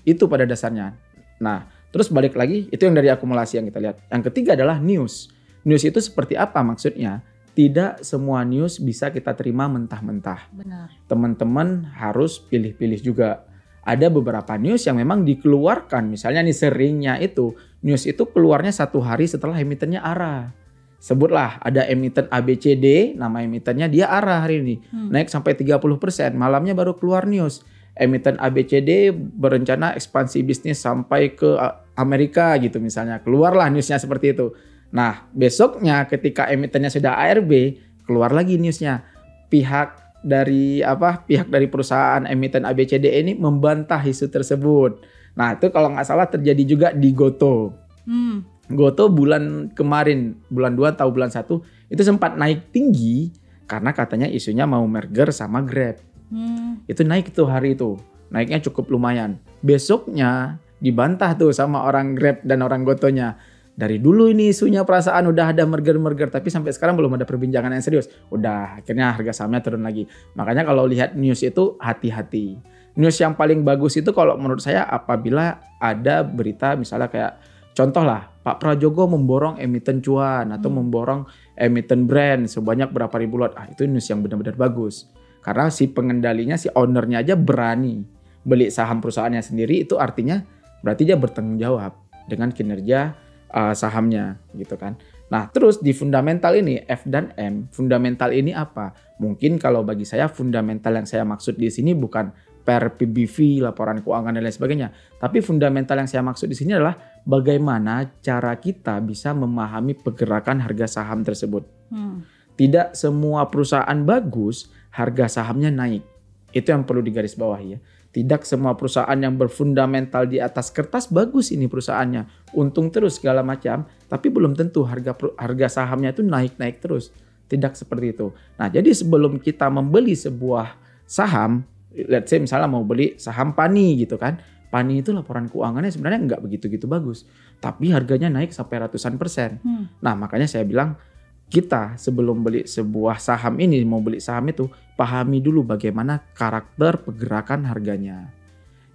[SPEAKER 1] Itu pada dasarnya. Nah, terus balik lagi, itu yang dari akumulasi yang kita lihat. Yang ketiga adalah news. News itu seperti apa maksudnya? Tidak semua news bisa kita terima mentah-mentah.
[SPEAKER 2] Benar.
[SPEAKER 1] Teman-teman harus pilih-pilih juga. Ada beberapa news yang memang dikeluarkan. Misalnya nih seringnya itu, news itu keluarnya 1 hari setelah emitennya ARA. Sebutlah ada emiten ABCD, nama emitennya dia ARA hari ini. Naik sampai 30%, malamnya baru keluar news. Emiten ABCD berencana ekspansi bisnis sampai ke Amerika gitu misalnya. Keluarlah newsnya seperti itu. Nah, besoknya ketika emitennya sudah ARB, keluar lagi newsnya. Pihak dari perusahaan emiten ABCD ini membantah isu tersebut. Nah, itu kalau nggak salah terjadi juga di Gotoh. Gotoh bulan kemarin, bulan 2 atau bulan 1, itu sempat naik tinggi karena katanya isunya mau merger sama Grab. Itu naik tuh hari itu. Naiknya cukup lumayan. Besoknya dibantah tuh sama orang Grab dan orang Gotohnya. Dari dulu ini isunya perasaan udah ada merger-merger, tapi sampai sekarang belum ada perbincangan yang serius. Udah, akhirnya harga sahamnya turun lagi. Makanya kalau lihat news itu hati-hati. News yang paling bagus itu kalau menurut saya apabila ada berita misalnya kayak contoh lah, Pak Prajogo memborong emiten cuan atau memborong emiten brand sebanyak berapa ribu lot. Itu news yang benar-benar bagus. Karena si pengendalinya, si ownernya aja berani beli saham perusahaannya sendiri, itu artinya berarti dia bertanggung jawab dengan kinerja sahamnya gitu kan. Nah terus di fundamental ini F dan M, fundamental ini apa? Mungkin kalau bagi saya fundamental yang saya maksud di sini bukan per PBV, laporan keuangan dan lain sebagainya, tapi fundamental yang saya maksud di sini adalah bagaimana cara kita bisa memahami pergerakan harga saham tersebut. Tidak semua perusahaan bagus harga sahamnya naik. Itu yang perlu digarisbawahi ya. Tidak semua perusahaan yang berfundamental di atas kertas bagus ini perusahaannya. Untung terus segala macam. Tapi belum tentu harga sahamnya itu naik-naik terus. Tidak seperti itu. Nah jadi sebelum kita membeli sebuah saham. Let's say misalnya mau beli saham PANI gitu kan. PANI itu laporan keuangannya sebenarnya nggak begitu-gitu bagus. Tapi harganya naik sampai ratusan %. Nah makanya saya bilang kita sebelum beli sebuah saham ini, mau beli saham itu, pahami dulu bagaimana karakter pergerakan harganya.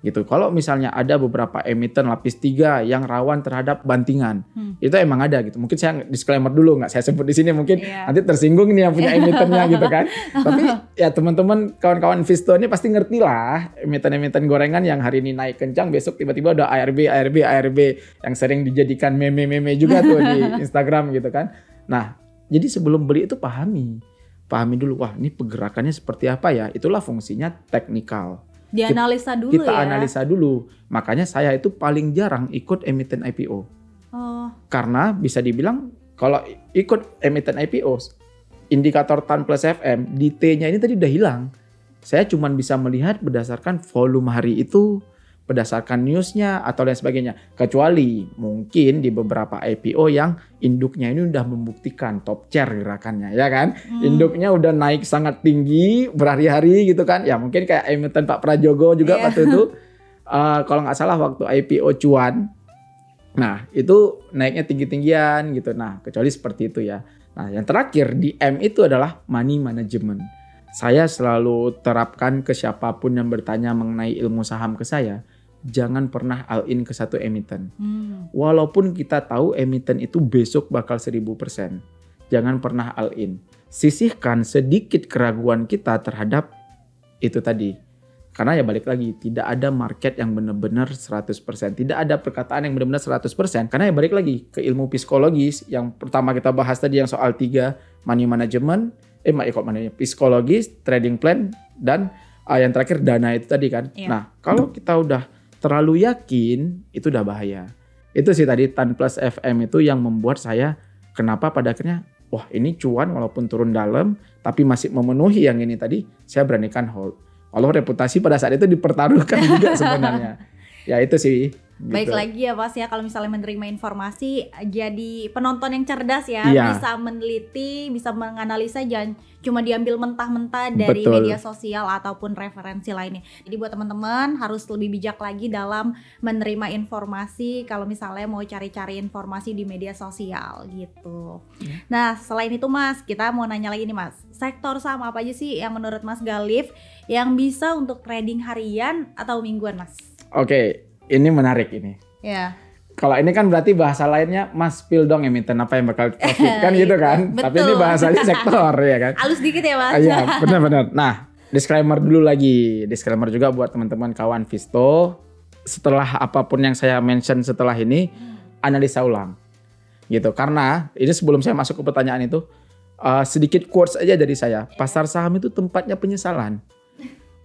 [SPEAKER 1] Gitu. Kalau misalnya ada beberapa emiten lapis 3 yang rawan terhadap bantingan, itu emang ada gitu. Mungkin saya disclaimer dulu, nggak saya sebut di sini, mungkin nanti tersinggung nih yang punya emitennya gitu kan. Tapi ya teman-teman, kawan-kawan Visto ini pasti ngerti lah emiten-emiten gorengan yang hari ini naik kencang, besok tiba-tiba udah ARB yang sering dijadikan meme-meme juga tuh di Instagram gitu kan. Nah, jadi sebelum beli itu pahami dulu, wah ini pergerakannya seperti apa ya. Itulah fungsinya teknikal.
[SPEAKER 2] Dianalisa dulu
[SPEAKER 1] kita analisa dulu. Makanya saya itu paling jarang ikut emiten IPO. Karena bisa dibilang kalau ikut emiten IPO, indikator TAN plus FM, di T-nya ini tadi udah hilang. Saya cuma bisa melihat berdasarkan volume hari itu, berdasarkan newsnya atau lain sebagainya. Kecuali mungkin di beberapa IPO yang induknya ini udah membuktikan top chair gerakannya ya kan. Induknya udah naik sangat tinggi berhari-hari gitu kan. Ya mungkin kayak emiten Pak Prajogo juga waktu itu. Kalau nggak salah waktu IPO cuan, nah itu naiknya tinggi-tinggian gitu. Nah kecuali seperti itu ya. Nah yang terakhir di M itu adalah money management. Saya selalu terapkan ke siapapun yang bertanya mengenai ilmu saham ke saya, jangan pernah all in ke satu emiten. Walaupun kita tahu emiten itu besok bakal 1000%. Jangan pernah all in. Sisihkan sedikit keraguan kita terhadap itu tadi. Karena ya balik lagi, tidak ada market yang benar-benar 100%. Tidak ada perkataan yang benar-benar 100%. Karena ya balik lagi ke ilmu psikologis. Yang pertama kita bahas tadi yang soal 3, money management, psikologis, trading plan, dan yang terakhir dana itu tadi kan. Yeah. Nah kalau kita udah terlalu yakin, itu udah bahaya. Itu sih tadi Tan Plus FM itu yang membuat saya kenapa pada akhirnya, wah ini cuan walaupun turun dalam, tapi masih memenuhi yang ini tadi, saya beranikan hold. Kalau reputasi pada saat itu dipertaruhkan juga sebenarnya. Ya itu sih. Gitu.
[SPEAKER 2] Baik lagi ya Mas ya, kalau misalnya menerima informasi jadi penonton yang cerdas ya. Bisa meneliti, bisa menganalisa, jangan cuma diambil mentah-mentah dari media sosial ataupun referensi lainnya. Jadi buat teman-teman harus lebih bijak lagi dalam menerima informasi kalau misalnya mau cari-cari informasi di media sosial gitu. Nah selain itu Mas, kita mau nanya lagi nih Mas, sektor saham apa aja sih yang menurut Mas Galif yang bisa untuk trading harian atau mingguan Mas?
[SPEAKER 1] Oke, ini menarik ini.
[SPEAKER 2] Ya.
[SPEAKER 1] Kalau ini kan berarti bahasa lainnya Mas spill dong emiten apa yang bakal profit kan gitu kan.
[SPEAKER 2] Betul.
[SPEAKER 1] Tapi ini bahasanya sektor ya kan.
[SPEAKER 2] Halus dikit ya Mas.
[SPEAKER 1] Iya benar-benar. Nah disclaimer dulu lagi. Disclaimer juga buat teman-teman kawan Visto. Setelah apapun yang saya mention setelah ini, analisa ulang. Gitu. Karena ini sebelum saya masuk ke pertanyaan itu, sedikit quotes aja dari saya. Pasar saham itu tempatnya penyesalan.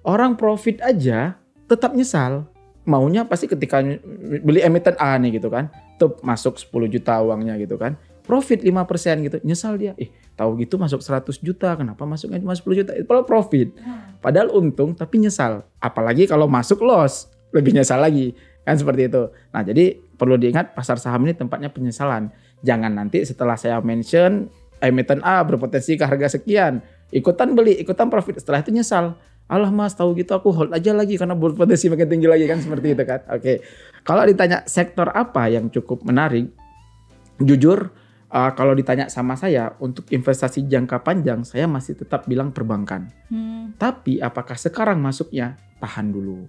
[SPEAKER 1] Orang profit aja tetap nyesal. Maunya pasti ketika beli emiten A nih gitu kan, tuh masuk 10 juta uangnya gitu kan, profit 5% gitu, nyesal dia, tahu gitu masuk 100 juta, kenapa masuknya cuma 10 juta, itu kalau profit, padahal untung tapi nyesal, apalagi kalau masuk loss, lebih nyesal lagi, kan seperti itu. Nah jadi perlu diingat pasar saham ini tempatnya penyesalan, jangan nanti setelah saya mention emiten A berpotensi ke harga sekian, ikutan beli, ikutan profit, setelah itu nyesal. Alah Mas, tahu gitu aku hold aja lagi karena berpotensi makin tinggi lagi kan seperti itu kan. Oke. Kalau ditanya sektor apa yang cukup menarik, jujur kalau ditanya sama saya untuk investasi jangka panjang saya masih tetap bilang perbankan. Tapi apakah sekarang masuknya? Tahan dulu.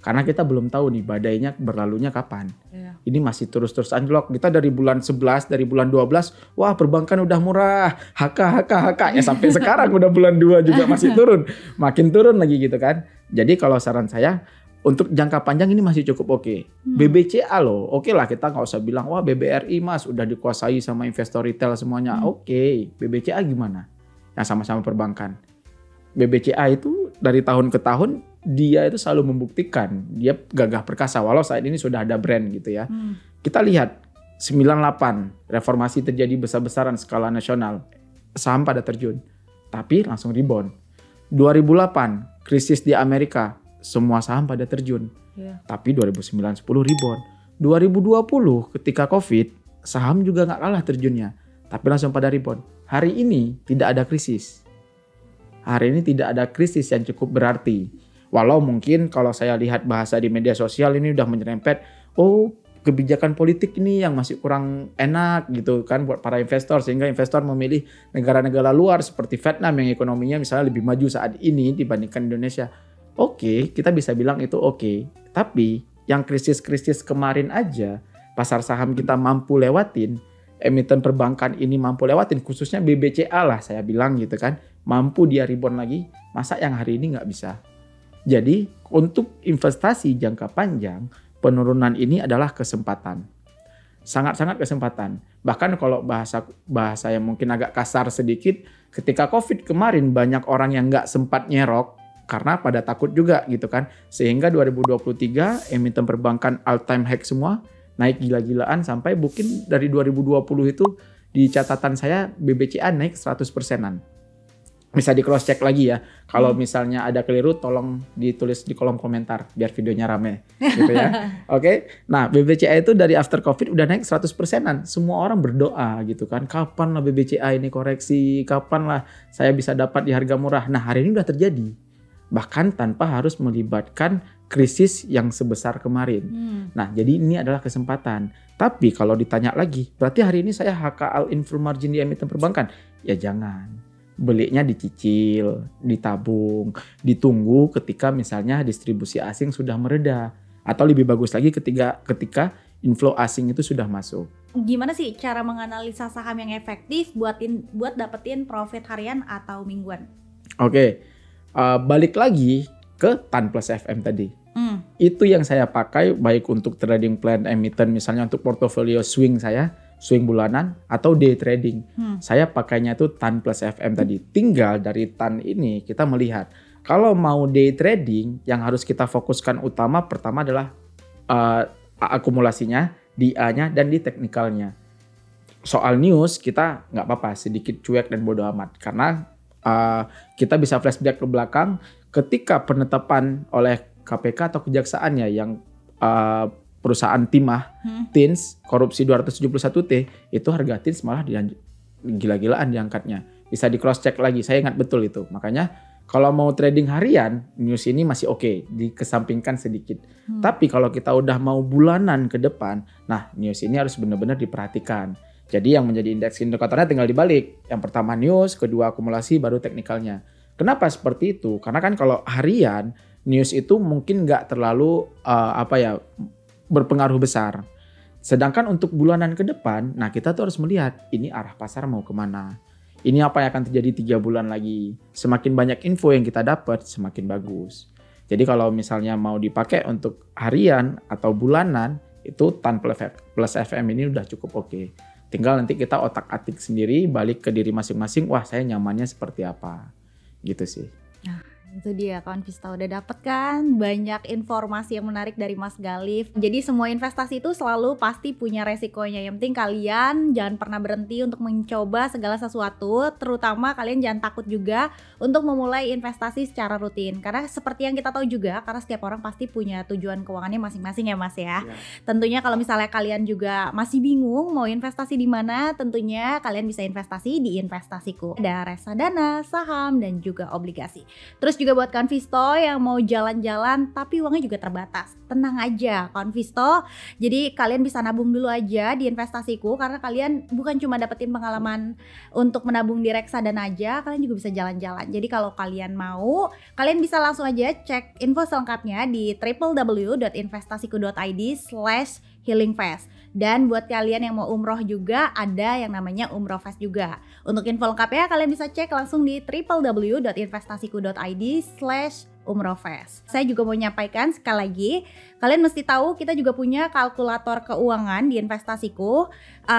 [SPEAKER 1] Karena kita belum tahu nih badainya berlalunya kapan. Yeah. Ini masih terus-terus anjlok. Kita dari bulan 11, dari bulan 12, wah perbankan udah murah. HK. Ya sampai sekarang udah bulan 2 juga masih turun. Makin turun lagi gitu kan. Jadi kalau saran saya, untuk jangka panjang ini masih cukup oke. BBCA loh, oke lah kita nggak usah bilang, wah BBRI Mas udah dikuasai sama investor retail semuanya. Oke, BBCA gimana? Yang sama-sama perbankan. BBCA itu dari tahun ke tahun, dia itu selalu membuktikan dia gagah perkasa walau saat ini sudah ada brand gitu ya. Kita lihat 98 reformasi terjadi besar-besaran skala nasional, saham pada terjun tapi langsung rebound. 2008 krisis di Amerika, semua saham pada terjun tapi 2009-10 rebound. 2020 ketika Covid, saham juga nggak kalah terjunnya tapi langsung pada rebound. Hari ini tidak ada krisis. Hari ini tidak ada krisis yang cukup berarti. Walau mungkin kalau saya lihat bahasa di media sosial ini udah menyerempet, kebijakan politik ini yang masih kurang enak gitu kan buat para investor. Sehingga investor memilih negara-negara luar seperti Vietnam yang ekonominya misalnya lebih maju saat ini dibandingkan Indonesia. Oke, kita bisa bilang itu oke. Tapi yang krisis-krisis kemarin aja, pasar saham kita mampu lewatin, emiten perbankan ini mampu lewatin, khususnya BBCA lah saya bilang gitu kan, mampu dia rebound lagi, masa yang hari ini nggak bisa? Jadi untuk investasi jangka panjang, penurunan ini adalah kesempatan. Sangat-sangat kesempatan. Bahkan kalau bahasa yang mungkin agak kasar sedikit, ketika Covid kemarin banyak orang yang nggak sempat nyerok, karena pada takut juga gitu kan. Sehingga 2023 emiten perbankan all time high semua, naik gila-gilaan sampai mungkin dari 2020 itu di catatan saya BBCA naik 100%-an. Bisa di cross check lagi ya. Kalau misalnya ada keliru tolong ditulis di kolom komentar biar videonya rame gitu ya. Oke. Nah, BBCA itu dari after Covid udah naik 100%-an. Semua orang berdoa gitu kan. Kapan lah BBCA ini koreksi? Kapan lah saya bisa dapat di harga murah? Nah, hari ini udah terjadi. Bahkan tanpa harus melibatkan krisis yang sebesar kemarin. Nah, jadi ini adalah kesempatan. Tapi kalau ditanya lagi, berarti hari ini saya HKL inflow margin di emiten perbankan? Ya jangan. Belinya dicicil, ditabung, ditunggu ketika misalnya distribusi asing sudah mereda. Atau lebih bagus lagi ketika inflow asing itu sudah masuk.
[SPEAKER 2] Gimana sih cara menganalisa saham yang efektif buat dapetin profit harian atau mingguan?
[SPEAKER 1] Oke, balik lagi ke TAN plus FM tadi. Itu yang saya pakai baik untuk trading plan emiten, misalnya untuk portofolio swing saya, swing bulanan atau day trading. Saya pakainya itu TAN plus FM tadi. Tinggal dari TAN ini kita melihat kalau mau day trading yang harus kita fokuskan pertama adalah akumulasinya, DA-nya dan di teknikalnya. Soal news kita nggak apa-apa, sedikit cuek dan bodo amat karena kita bisa flashback ke belakang ketika penetapan oleh KPK atau kejaksaannya yang perusahaan timah TINS korupsi 271T itu harga TINS malah gila-gilaan diangkatnya. Bisa di cross check lagi, saya ingat betul itu. Makanya kalau mau trading harian, news ini masih oke, dikesampingkan sedikit. Tapi kalau kita udah mau bulanan ke depan, nah news ini harus benar-benar diperhatikan. Jadi yang menjadi indeks indikatornya tinggal dibalik. Yang pertama news, kedua akumulasi, baru teknikalnya. Kenapa seperti itu? Karena kan kalau harian, news itu mungkin nggak terlalu berpengaruh besar. Sedangkan untuk bulanan ke depan, nah kita tuh harus melihat ini arah pasar mau kemana. Ini apa yang akan terjadi 3 bulan lagi. Semakin banyak info yang kita dapat, semakin bagus. Jadi kalau misalnya mau dipakai untuk harian atau bulanan, itu TAN plus FM ini udah cukup oke. Tinggal nanti kita otak-atik sendiri, balik ke diri masing-masing, wah saya nyamannya seperti apa. Gitu sih.
[SPEAKER 2] Nah, itu dia kawan Vista, udah dapet kan banyak informasi yang menarik dari Mas Galif. Jadi semua investasi itu selalu pasti punya resikonya. Yang penting kalian jangan pernah berhenti untuk mencoba segala sesuatu. Terutama kalian jangan takut juga untuk memulai investasi secara rutin. Karena seperti yang kita tahu juga, karena setiap orang pasti punya tujuan keuangannya masing-masing ya Mas ya. Tentunya kalau misalnya kalian juga masih bingung mau investasi di mana, tentunya kalian bisa investasi di Investasiku. Ada reksadana, saham, dan juga obligasi. Terus juga buat kawan Visto yang mau jalan-jalan tapi uangnya juga terbatas, tenang aja kawan Visto. Jadi kalian bisa nabung dulu aja di Investasiku karena kalian bukan cuma dapetin pengalaman untuk menabung di reksadana aja, kalian juga bisa jalan-jalan. Jadi kalau kalian mau, kalian bisa langsung aja cek info selengkapnya di www.investasiku.id/healingfast. Dan buat kalian yang mau umroh juga ada yang namanya Umroh Fast juga. Untuk info lengkapnya kalian bisa cek langsung di www.investasiku.id/umrohfast. Saya juga mau nyampaikan sekali lagi, kalian mesti tahu kita juga punya kalkulator keuangan di Investasiku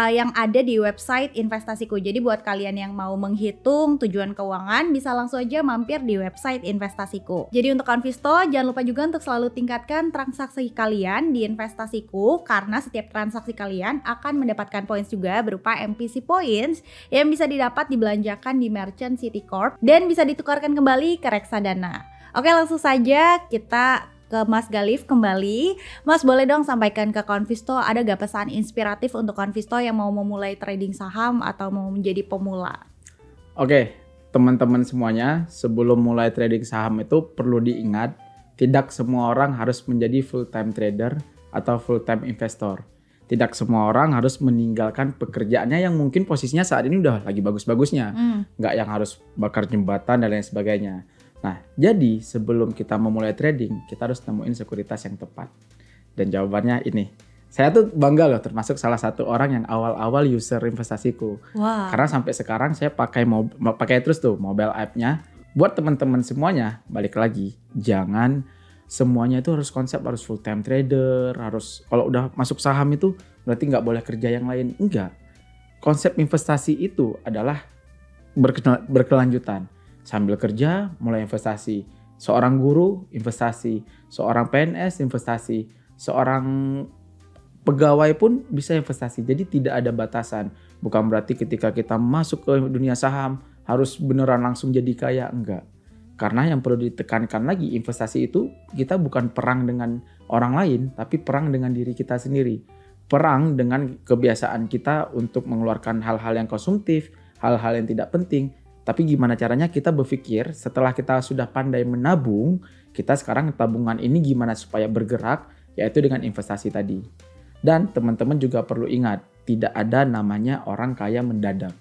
[SPEAKER 2] yang ada di website Investasiku. Jadi buat kalian yang mau menghitung tujuan keuangan bisa langsung aja mampir di website Investasiku. Jadi untuk kawan Visto jangan lupa juga untuk selalu tingkatkan transaksi kalian di Investasiku karena setiap transaksi kalian akan mendapatkan points juga berupa MPC points yang bisa didapat dibelanjakan di Merchant City Corp dan bisa ditukarkan kembali ke reksadana. Oke, langsung saja kita ke Mas Galif kembali. Mas, boleh dong sampaikan ke kawan Visto, ada gak pesan inspiratif untuk kawan Visto yang mau memulai trading saham atau mau menjadi pemula?
[SPEAKER 1] Oke, teman-teman semuanya, sebelum mulai trading saham itu perlu diingat, tidak semua orang harus menjadi full time trader atau full time investor. Tidak semua orang harus meninggalkan pekerjaannya yang mungkin posisinya saat ini udah lagi bagus-bagusnya. Nggak yang harus bakar jembatan dan lain sebagainya. Nah, jadi sebelum kita memulai trading, kita harus nemuin sekuritas yang tepat. Dan jawabannya ini. Saya tuh bangga loh termasuk salah satu orang yang awal-awal user Investasiku.
[SPEAKER 2] Wow.
[SPEAKER 1] Karena sampai sekarang saya pakai terus tuh mobile app-nya. Buat teman-teman semuanya, balik lagi, jangan semuanya itu harus konsep harus full time trader, harus kalau udah masuk saham itu berarti nggak boleh kerja yang lain. Enggak. Konsep investasi itu adalah berkelanjutan. Sambil kerja, mulai investasi. Seorang guru, investasi. Seorang PNS, investasi. Seorang pegawai pun bisa investasi. Jadi tidak ada batasan. Bukan berarti ketika kita masuk ke dunia saham, harus beneran langsung jadi kaya. Enggak. Karena yang perlu ditekankan lagi, investasi itu kita bukan perang dengan orang lain, tapi perang dengan diri kita sendiri. Perang dengan kebiasaan kita untuk mengeluarkan hal-hal yang konsumtif, hal-hal yang tidak penting. Tapi gimana caranya kita berpikir setelah kita sudah pandai menabung, kita sekarang tabungan ini gimana supaya bergerak, yaitu dengan investasi tadi. Dan teman-teman juga perlu ingat, tidak ada namanya orang kaya mendadak.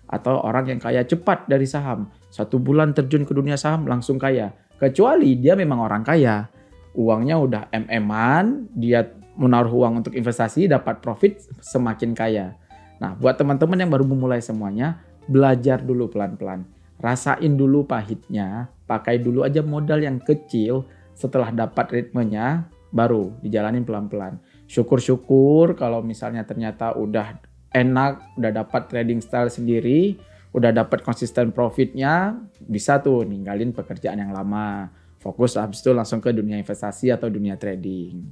[SPEAKER 1] Atau orang yang kaya cepat dari saham. 1 bulan terjun ke dunia saham langsung kaya. Kecuali dia memang orang kaya. Uangnya udah MM-an, dia menaruh uang untuk investasi, dapat profit semakin kaya. Nah, buat teman-teman yang baru memulai semuanya, belajar dulu pelan-pelan. Rasain dulu pahitnya, pakai dulu aja modal yang kecil, setelah dapat ritmenya, baru dijalanin pelan-pelan. Syukur-syukur kalau misalnya ternyata udah enak, udah dapat trading style sendiri, udah dapat konsisten profitnya, bisa tuh ninggalin pekerjaan yang lama. Fokus habis itu langsung ke dunia investasi atau dunia trading.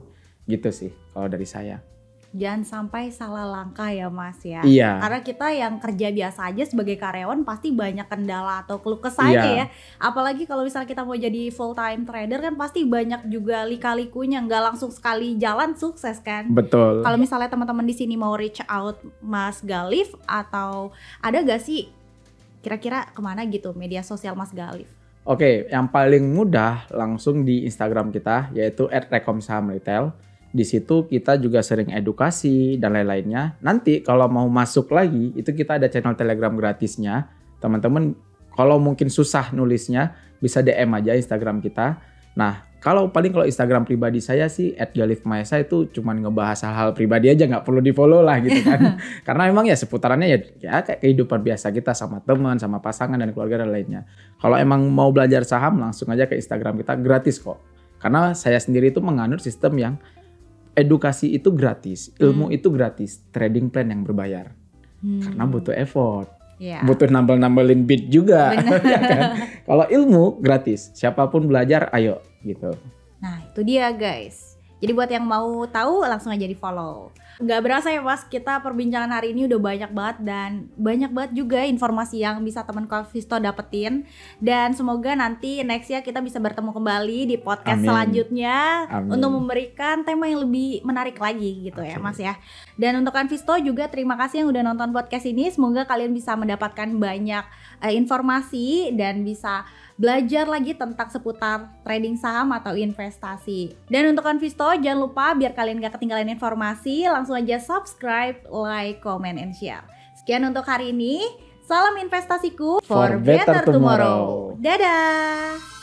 [SPEAKER 1] Gitu sih kalau dari saya.
[SPEAKER 2] Jangan sampai salah langkah ya Mas ya.
[SPEAKER 1] Iya.
[SPEAKER 2] Karena kita yang kerja biasa aja sebagai karyawan pasti banyak kendala atau keluh kesahnya ya. Apalagi kalau misalnya kita mau jadi full time trader kan pasti banyak juga lika-likunya, nggak langsung sekali jalan sukses kan.
[SPEAKER 1] Betul.
[SPEAKER 2] Kalau misalnya teman-teman di sini mau reach out Mas Galif, atau ada gak sih kira-kira kemana gitu media sosial Mas Galif?
[SPEAKER 1] Oke, yang paling mudah langsung di Instagram kita yaitu @rekomsahamretail. Di situ kita juga sering edukasi dan lain-lainnya. Nanti kalau mau masuk lagi, itu kita ada channel Telegram gratisnya. Teman-teman kalau mungkin susah nulisnya, bisa DM aja Instagram kita. Nah, kalau Instagram pribadi saya sih @galifmahesa itu cuman ngebahas hal-hal pribadi aja, nggak perlu di-follow lah gitu kan. Karena memang ya seputarannya ya kayak kehidupan biasa kita sama teman, sama pasangan dan keluarga dan lainnya. Kalau emang mau belajar saham, langsung aja ke Instagram kita, gratis kok. Karena saya sendiri itu menganut sistem yang edukasi itu gratis, ilmu itu gratis, trading plan yang berbayar. Karena butuh effort, butuh nambel-nambelin bit juga. Ya kan? Kalau ilmu gratis, siapapun belajar, ayo gitu.
[SPEAKER 2] Nah itu dia guys. Jadi buat yang mau tahu langsung aja di follow. Gak berasa ya Mas, kita perbincangan hari ini udah banyak banget dan banyak banget juga informasi yang bisa teman Calvisto dapetin. Dan semoga nanti next ya kita bisa bertemu kembali di podcast selanjutnya. Untuk memberikan tema yang lebih menarik lagi gitu ya Mas ya. Dan untuk Calvisto juga terima kasih yang udah nonton podcast ini. Semoga kalian bisa mendapatkan banyak informasi dan bisa belajar lagi tentang seputar trading saham atau investasi. Dan untuk Calvisto jangan lupa biar kalian gak ketinggalan informasi, langsung aja subscribe, like, comment, and share. Sekian untuk hari ini. Salam investasiku
[SPEAKER 1] for better tomorrow.
[SPEAKER 2] Dadah.